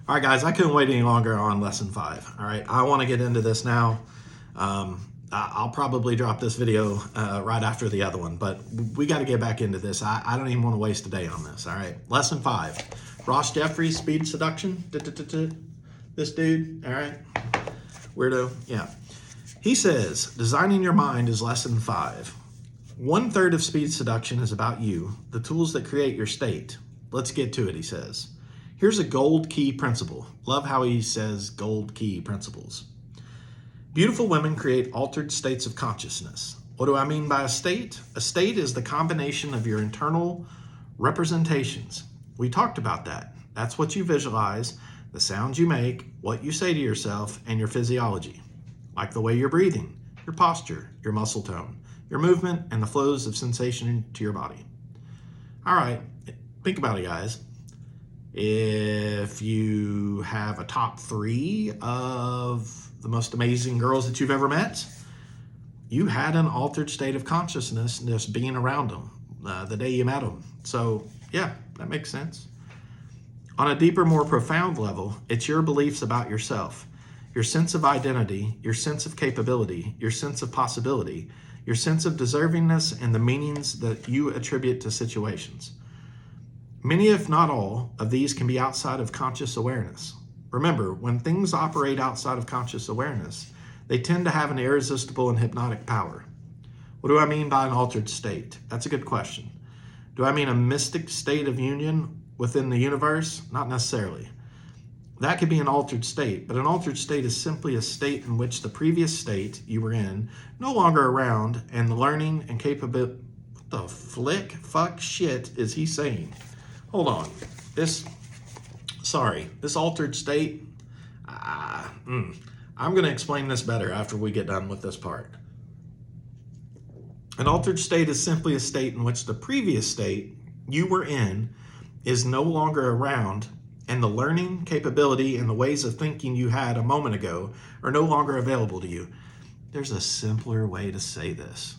All right, guys, I couldn't wait any longer on lesson 5. All right, I want to get into this now. I'll probably drop this video right after the other one, but we got to get back into this. I don't even want to waste a day on this. All right, lesson 5. Ross Jeffries, speed seduction. This dude, all right, weirdo, yeah. He says, designing your mind is lesson 5. 1/3 of speed seduction is about you, the tools that create your state. Let's get to it, he says. Here's a gold key principle. Love how he says gold key principles. Beautiful women create altered states of consciousness. What do I mean by a state? A state is the combination of your internal representations. We talked about that. That's what you visualize, the sounds you make, what you say to yourself, and your physiology. Like the way you're breathing, your posture, your muscle tone, your movement, and the flows of sensation to your body. All right, think about it, guys. If you have a top 3 of the most amazing girls that you've ever met, you had an altered state of consciousness just being around them the day you met them. So yeah, that makes sense. On a deeper, more profound level, it's your beliefs about yourself, your sense of identity, your sense of capability, your sense of possibility, your sense of deservingness, and the meanings that you attribute to situations. Many, if not all, of these can be outside of conscious awareness. Remember, when things operate outside of conscious awareness, they tend to have an irresistible and hypnotic power. What do I mean by an altered state? That's a good question. Do I mean a mystic state of union within the universe? Not necessarily. That could be an altered state, but an altered state is simply a state in which the previous state you were in no longer around, and the learning and capability. What the fuck shit is he saying? Hold on. This altered state, I'm going to explain this better after we get done with this part. An altered state is simply a state in which the previous state you were in is no longer around, and the learning, capability, and the ways of thinking you had a moment ago are no longer available to you. There's a simpler way to say this.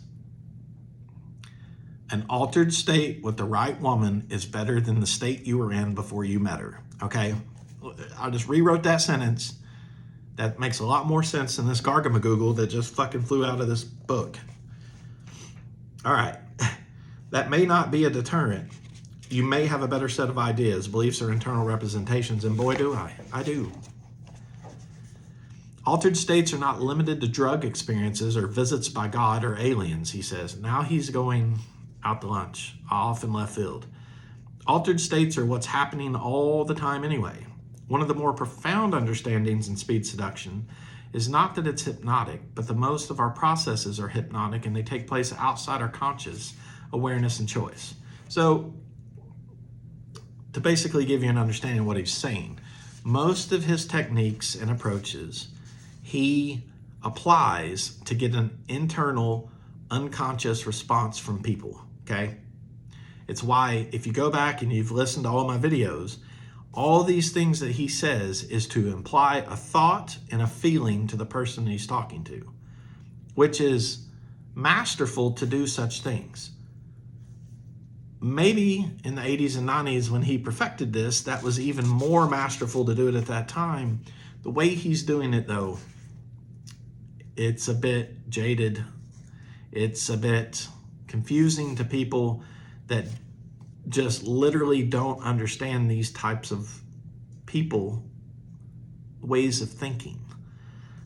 An altered state with the right woman is better than the state you were in before you met her, okay? I just rewrote that sentence. That makes a lot more sense than this gargamagoogle that just fucking flew out of this book. All right, that may not be a deterrent. You may have a better set of ideas, beliefs, or internal representations, and boy, do I do. Altered states are not limited to drug experiences or visits by God or aliens, he says. Now he's going out to lunch, off in left field. Altered states are what's happening all the time anyway. One of the more profound understandings in speed seduction is not that it's hypnotic, but that most of our processes are hypnotic and they take place outside our conscious awareness and choice. So, to basically give you an understanding of what he's saying, most of his techniques and approaches he applies to get an internal unconscious response from people, okay? It's why if you go back and you've listened to all my videos, all these things that he says is to imply a thought and a feeling to the person he's talking to, which is masterful to do such things. Maybe in the 80s and 90s when he perfected this, that was even more masterful to do it at that time. The way he's doing it though, it's a bit jaded. It's a bit confusing to people that just literally don't understand these types of people, ways of thinking.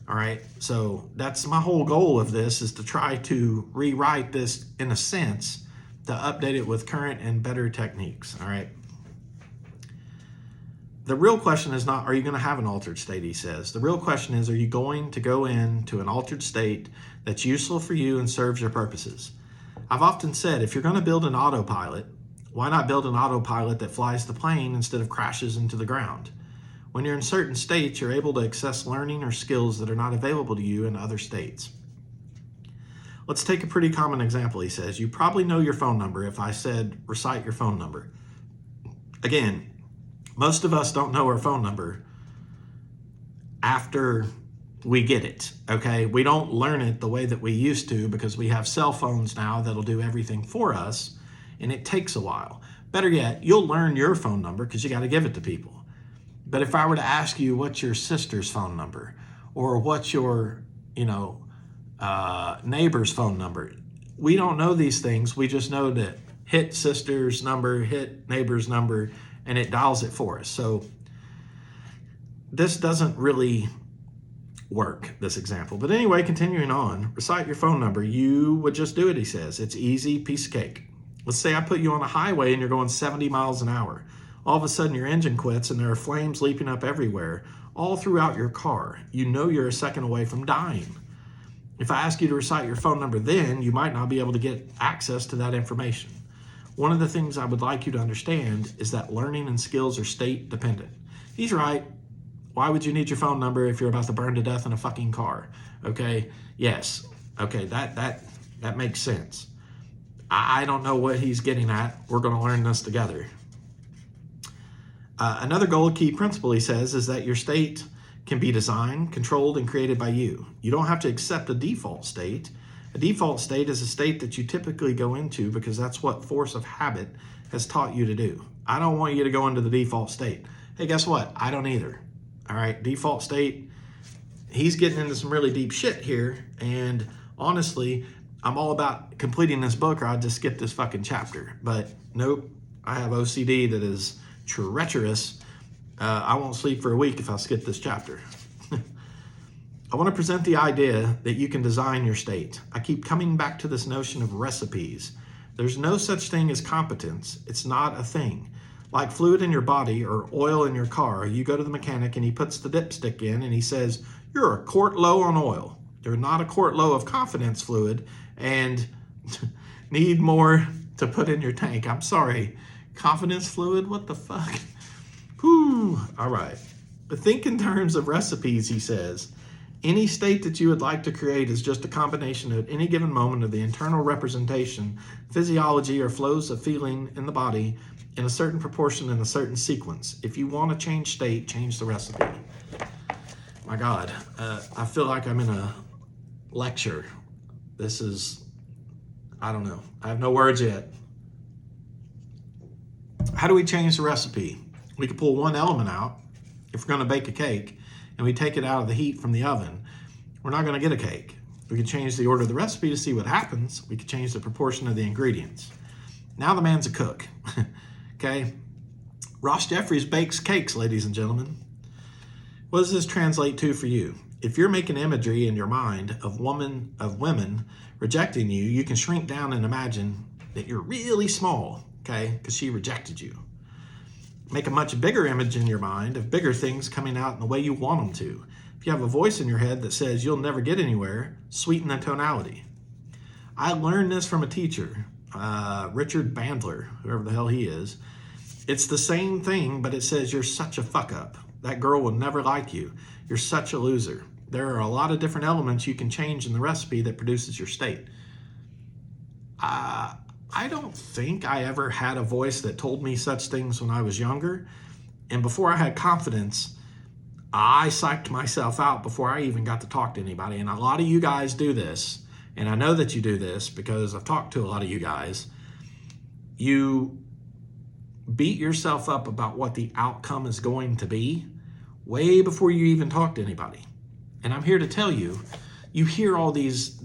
All right, so that's my whole goal of this, is to try to rewrite this in a sense, to update it with current and better techniques. All right. The real question is not, are you going to have an altered state, he says. The real question is, are you going to go into an altered state that's useful for you and serves your purposes? I've often said, if you're going to build an autopilot, why not build an autopilot that flies the plane instead of crashes into the ground? When you're in certain states, you're able to access learning or skills that are not available to you in other states. Let's take a pretty common example, he says. You probably know your phone number if I said, recite your phone number. Again, most of us don't know our phone number after we get it, okay? We don't learn it the way that we used to because we have cell phones now that'll do everything for us, and it takes a while. Better yet, you'll learn your phone number because you got to give it to people. But if I were to ask you what's your sister's phone number, or what's your, neighbor's phone number, we don't know these things. We just know that hit sister's number, hit neighbor's number, and it dials it for us. So this doesn't really work, this example. But anyway, continuing on, recite your phone number. You would just do it, he says. It's easy, piece of cake. Let's say I put you on a highway and you're going 70 miles an hour. All of a sudden your engine quits and there are flames leaping up everywhere, all throughout your car. You know you're a second away from dying. If I ask you to recite your phone number then, you might not be able to get access to that information. One of the things I would like you to understand is that learning and skills are state dependent. He's right. Why would you need your phone number if you're about to burn to death in a fucking car? Okay, yes. Okay, that makes sense. I don't know what he's getting at. We're going to learn this together. Another goal, key principle, he says, is that your state can be designed, controlled, and created by you. You don't have to accept a default state. A default state is a state that you typically go into because that's what force of habit has taught you to do. I don't want you to go into the default state. Hey, guess what? I don't either. All right, default state, he's getting into some really deep shit here, and honestly, I'm all about completing this book or I'd just skip this fucking chapter. But nope, I have OCD that is treacherous. I won't sleep for a week if I skip this chapter. I want to present the idea that you can design your state. I keep coming back to this notion of recipes. There's no such thing as competence. It's not a thing. Like fluid in your body or oil in your car, you go to the mechanic and he puts the dipstick in and he says, you're a quart low on oil. You're not a quart low of confidence fluid and need more to put in your tank. I'm sorry. Confidence fluid? What the fuck? Whew. All right. But think in terms of recipes, he says. Any state that you would like to create is just a combination at any given moment of the internal representation, physiology, or flows of feeling in the body in a certain proportion in a certain sequence. If you want to change state, change the recipe. My God, I feel like I'm in a lecture. This is, I don't know. I have no words yet. How do we change the recipe? We could pull one element out. If we're going to bake a cake and we take it out of the heat from the oven, we're not going to get a cake. We could change the order of the recipe to see what happens. We could change the proportion of the ingredients. Now the man's a cook. Okay? Ross Jeffries bakes cakes, ladies and gentlemen. What does this translate to for you? If you're making imagery in your mind of women rejecting you, you can shrink down and imagine that you're really small, okay? Because she rejected you. Make a much bigger image in your mind of bigger things coming out in the way you want them to. If you have a voice in your head that says you'll never get anywhere, sweeten the tonality. I learned this from a teacher, Richard Bandler, whoever the hell he is. It's the same thing, but it says you're such a fuck up. That girl will never like you. You're such a loser. There are a lot of different elements you can change in the recipe that produces your state. I don't think I ever had a voice that told me such things when I was younger. And before I had confidence, I psyched myself out before I even got to talk to anybody. And a lot of you guys do this. And I know that you do this because I've talked to a lot of you guys. You beat yourself up about what the outcome is going to be way before you even talk to anybody. And I'm here to tell you, you hear all these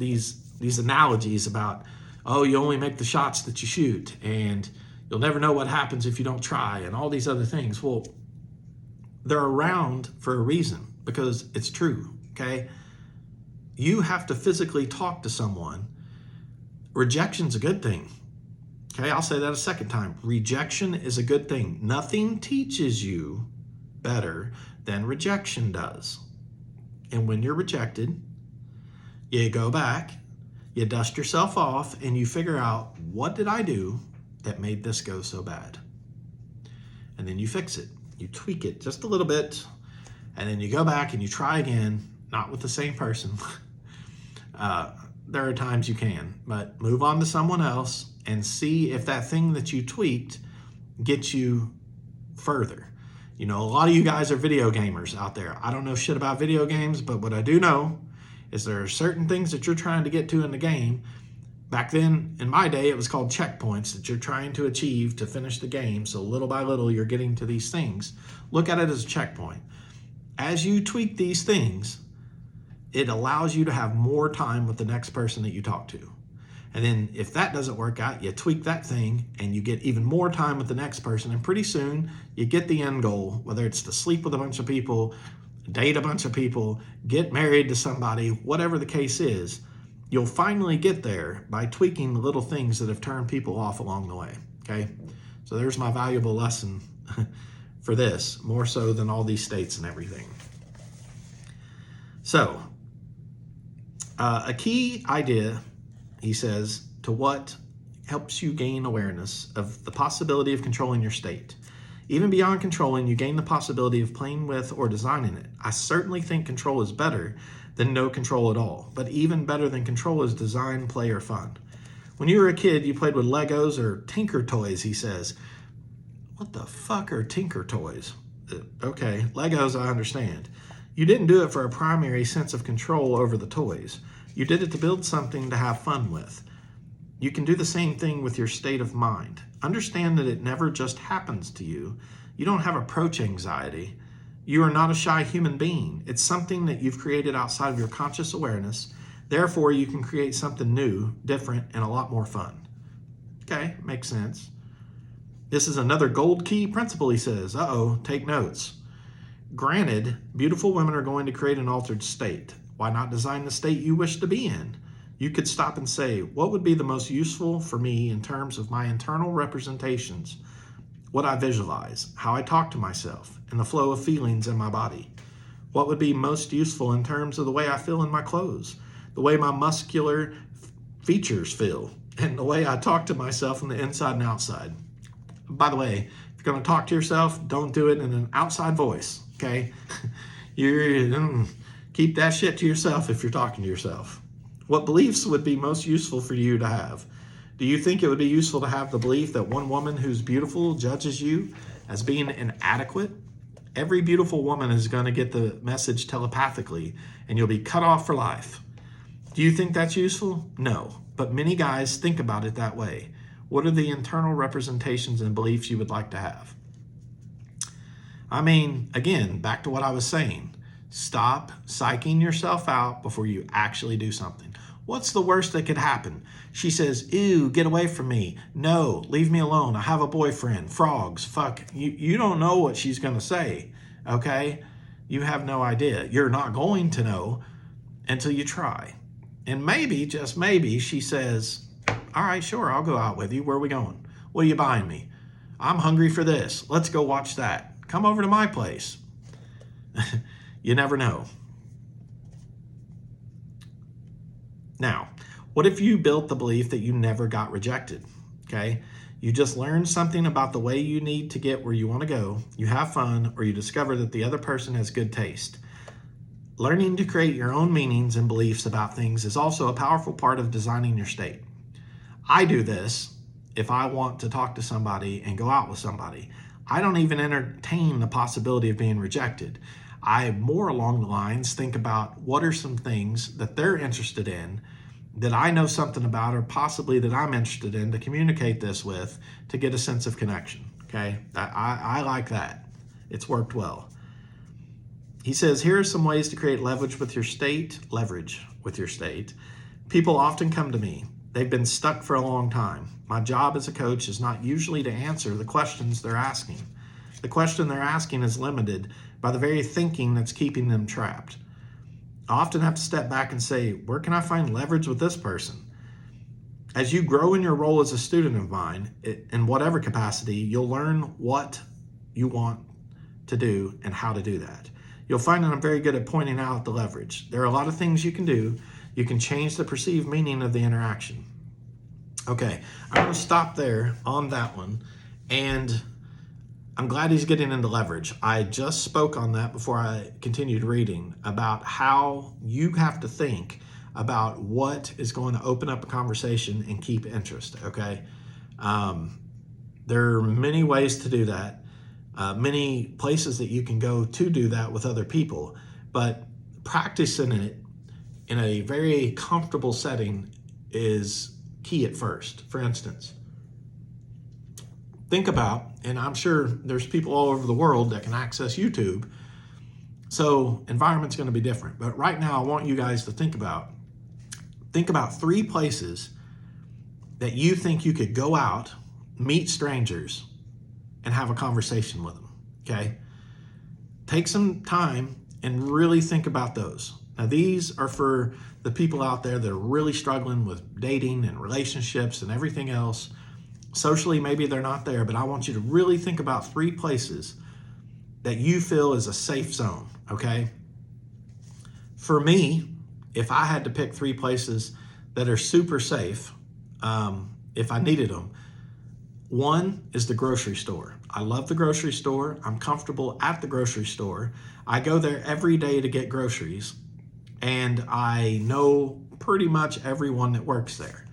analogies about, oh, you only make the shots that you shoot, and you'll never know what happens if you don't try, and all these other things. Well, they're around for a reason, because it's true, okay? You have to physically talk to someone. Rejection's a good thing. Okay, I'll say that a second time. Rejection is a good thing. Nothing teaches you better than rejection does. And when you're rejected, you go back, you dust yourself off, and you figure out, what did I do that made this go so bad? And then you fix it. You tweak it just a little bit, and then you go back and you try again, not with the same person. There are times you can, but move on to someone else and see if that thing that you tweaked gets you further. You know, a lot of you guys are video gamers out there. I don't know shit about video games, but what I do know is there are certain things that you're trying to get to in the game, Back then, in my day, it was called checkpoints that you're trying to achieve to finish the game. So little by little, you're getting to these things. Look at it as a checkpoint. As you tweak these things, it allows you to have more time with the next person that you talk to. And then if that doesn't work out, you tweak that thing and you get even more time with the next person. And pretty soon you get the end goal, whether it's to sleep with a bunch of people, date a bunch of people, get married to somebody, whatever the case is, you'll finally get there by tweaking the little things that have turned people off along the way, okay? So there's my valuable lesson for this, more so than all these states and everything. So, a key idea, he says, to what helps you gain awareness of the possibility of controlling your state. Even beyond controlling, you gain the possibility of playing with or designing it. I certainly think control is better than no control at all, but even better than control is design, play, or fun. When you were a kid, you played with Legos or Tinker Toys, he says. What the fuck are Tinker Toys? Okay, Legos I understand. You didn't do it for a primary sense of control over the toys. You did it to build something to have fun with. You can do the same thing with your state of mind. Understand that it never just happens to you. You don't have approach anxiety. You are not a shy human being. It's something that you've created outside of your conscious awareness. Therefore, you can create something new, different, and a lot more fun. Okay, makes sense. This is another gold key principle, he says. Take notes. Granted, beautiful women are going to create an altered state. Why not design the state you wish to be in? You could stop and say, what would be the most useful for me in terms of my internal representations, what I visualize, how I talk to myself, and the flow of feelings in my body? What would be most useful in terms of the way I feel in my clothes, the way my muscular features feel, and the way I talk to myself on the inside and outside? By the way, if you're going to talk to yourself, don't do it in an outside voice, okay? Keep that shit to yourself if you're talking to yourself. What beliefs would be most useful for you to have? Do you think it would be useful to have the belief that one woman who's beautiful judges you as being inadequate? Every beautiful woman is going to get the message telepathically, and you'll be cut off for life. Do you think that's useful? No, but many guys think about it that way. What are the internal representations and beliefs you would like to have? I mean, again, back to what I was saying. Stop psyching yourself out before you actually do something. What's the worst that could happen? She says, ew, get away from me. No, leave me alone. I have a boyfriend. Frogs, fuck. You don't know what she's going to say, okay? You have no idea. You're not going to know until you try. And maybe, just maybe, she says, all right, sure, I'll go out with you. Where are we going? What are you buying me? I'm hungry for this. Let's go watch that. Come over to my place. You never know. Now, what if you built the belief that you never got rejected? Okay, you just learned something about the way you need to get where you want to go, you have fun, or you discover that the other person has good taste. Learning to create your own meanings and beliefs about things is also a powerful part of designing your state. I do this if I want to talk to somebody and go out with somebody. I don't even entertain the possibility of being rejected. I more along the lines think about what are some things that they're interested in that I know something about, or possibly that I'm interested in, to communicate this with, to get a sense of connection. Okay, I like that. It's worked well. He says, here are some ways to create leverage with your state. People often come to me. They've been stuck for a long time. My job as a coach is not usually to answer the questions they're asking. The question they're asking is limited by the very thinking that's keeping them trapped. I often have to step back and say, where can I find leverage with this person? As you grow in your role as a student of mine, in whatever capacity, you'll learn what you want to do and how to do that. You'll find that I'm very good at pointing out the leverage. There are a lot of things you can do. You can change the perceived meaning of the interaction. Okay, I'm going to stop there on that one. And I'm glad he's getting into leverage. I just spoke on that before I continued reading about how you have to think about what is going to open up a conversation and keep interest, okay? There are many ways to do that, many places that you can go to do that with other people, but practicing it in a very comfortable setting is key at first. For instance, think about, and I'm sure there's people all over the world that can access YouTube, so environment's going to be different. But right now, I want you guys to think about 3 places that you think you could go out, meet strangers, and have a conversation with them, okay? Take some time and really think about those. Now, these are for the people out there that are really struggling with dating and relationships and everything else. Socially, maybe they're not there, but I want you to really think about 3 places that you feel is a safe zone, okay? For me, if I had to pick 3 places that are super safe, if I needed them, one is the grocery store. I love the grocery store. I'm comfortable at the grocery store. I go there every day to get groceries, and I know pretty much everyone that works there.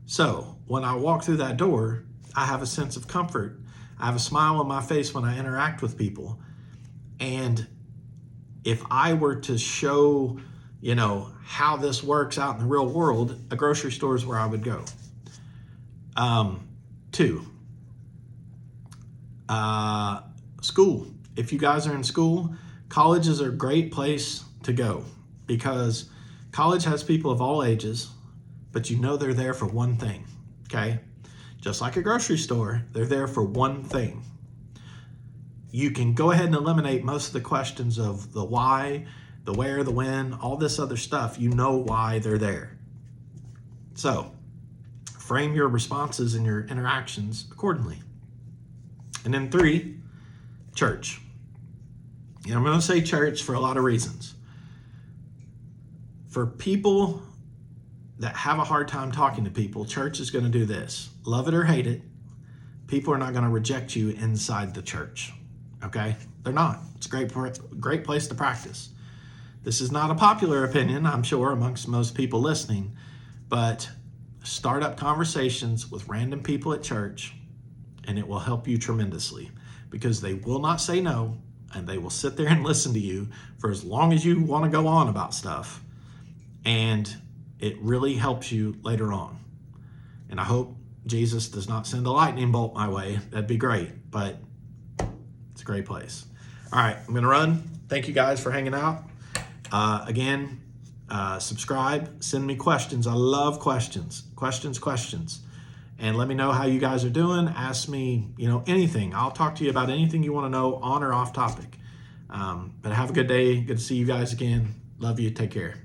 So when I walk through that door, I have a sense of comfort. I have a smile on my face when I interact with people. And if I were to show, how this works out in the real world, a grocery store is where I would go. 2, school. If you guys are in school, colleges are a great place to go because college has people of all ages, but they're there for one thing, okay? Just like a grocery store, they're there for one thing. You can go ahead and eliminate most of the questions of the why, the where, the when, all this other stuff. You know why they're there. So frame your responses and your interactions accordingly. And then 3, church. I'm going to say church for a lot of reasons. For people that have a hard time talking to people, church is going to do this. Love it or hate it, people are not going to reject you inside the church. Okay? They're not. It's a great place to practice. This is not a popular opinion, I'm sure, amongst most people listening, but start up conversations with random people at church, and it will help you tremendously because they will not say no, and they will sit there and listen to you for as long as you want to go on about stuff, and it really helps you later on. And I hope Jesus does not send a lightning bolt my way. That'd be great, but it's a great place. All right, I'm going to run. Thank you guys for hanging out. Again, subscribe, send me questions. I love questions. And let me know how you guys are doing. Ask me, anything. I'll talk to you about anything you want to know on or off topic. But have a good day. Good to see you guys again. Love you. Take care.